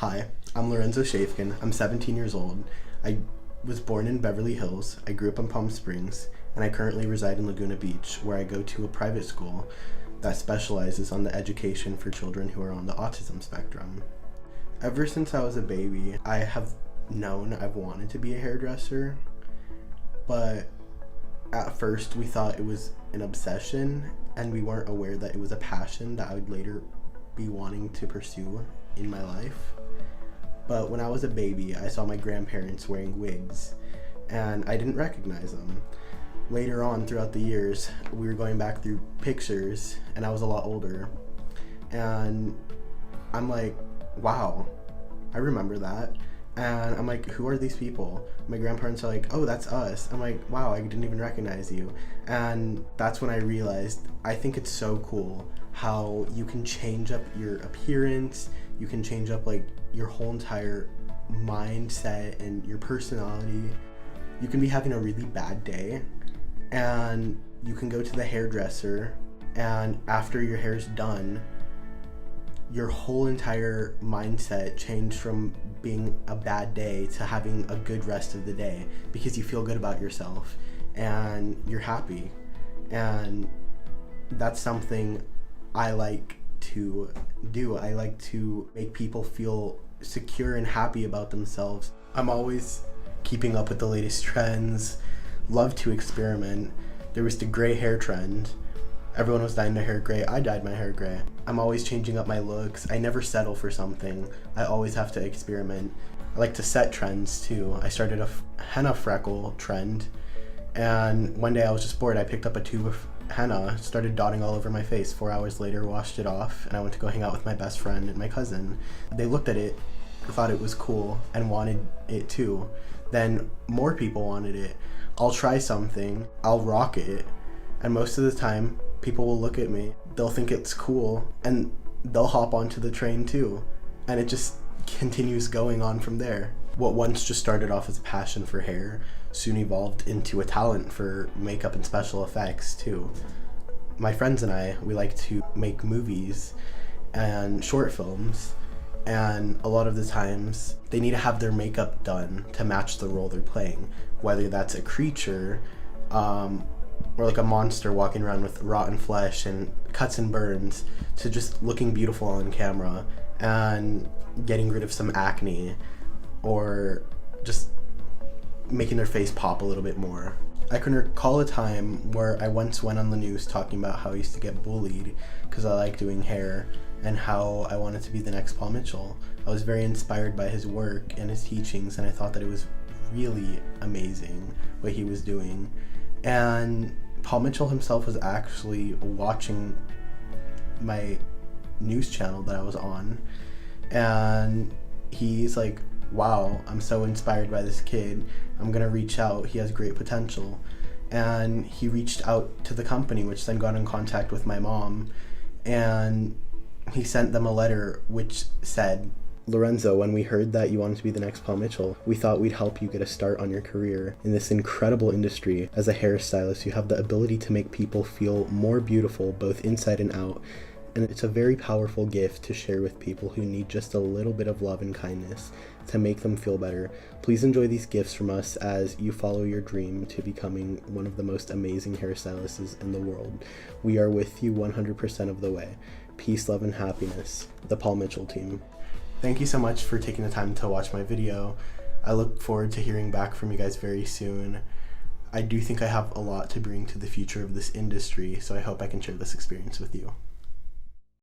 Hi, I'm Lorenzo Shafkin. I'm 17 years old. I was born in Beverly Hills. I grew up in Palm Springs, and I currently reside in Laguna Beach, where I go to a private school that specializes on the education for children who are on the autism spectrum. Ever since I was a baby, I have known I've wanted to be a hairdresser, but at first we thought it was an obsession, and we weren't aware that it was a passion that I would later be wanting to pursue in my life. But when I was a baby, I saw my grandparents wearing wigs, and I didn't recognize them. Later on, throughout the years, we were going back through pictures, and I was a lot older, and I'm like, wow, I remember that. And I'm like, who are these people? My grandparents are like, oh, that's us. I'm like, wow, I didn't even recognize you. And that's when I realized, I think it's so cool how you can change up your appearance, you can change up like your whole entire mindset and your personality. You can be having a really bad day and you can go to the hairdresser, and after your hair's done, your whole entire mindset changed from being a bad day to having a good rest of the day because you feel good about yourself and you're happy. And that's something I like to do. I like to make people feel secure and happy about themselves. I'm always keeping up with the latest trends, love to experiment. There was the gray hair trend. Everyone was dyeing their hair gray. I dyed my hair gray. I'm always changing up my looks. I never settle for something. I always have to experiment. I like to set trends too. I started a henna freckle trend, and one day I was just bored. I picked up a tube of henna, started dotting all over my face. 4 hours later, washed it off, and I went to go hang out with my best friend and my cousin. They looked at it, thought it was cool, and wanted it too. Then more people wanted it. I'll try something, I'll rock it, and most of the time, people will look at me, they'll think it's cool, and they'll hop onto the train too. And it just continues going on from there. What once just started off as a passion for hair soon evolved into a talent for makeup and special effects too. My friends and I, we like to make movies and short films, and a lot of the times they need to have their makeup done to match the role they're playing, whether that's a creature, or like a monster walking around with rotten flesh and cuts and burns, to just looking beautiful on camera and getting rid of some acne, or just making their face pop a little bit more. I can recall a time where I once went on the news talking about how I used to get bullied because I like doing hair and how I wanted to be the next Paul Mitchell. I was very inspired by his work and his teachings, and I thought that it was really amazing what he was doing. And Paul Mitchell himself was actually watching my news channel that I was on, and he's like, wow, I'm so inspired by this kid. I'm gonna reach out, he has great potential. And he reached out to the company, which then got in contact with my mom, and he sent them a letter which said, Lorenzo, when we heard that you wanted to be the next Paul Mitchell, we thought we'd help you get a start on your career in this incredible industry. As a hairstylist, you have the ability to make people feel more beautiful both inside and out, and it's a very powerful gift to share with people who need just a little bit of love and kindness to make them feel better. Please enjoy these gifts from us as you follow your dream to becoming one of the most amazing hairstylists in the world. We are with you 100% of the way. Peace, love, and happiness. The Paul Mitchell team. Thank you so much for taking the time to watch my video. I look forward to hearing back from you guys very soon. I do think I have a lot to bring to the future of this industry, so I hope I can share this experience with you.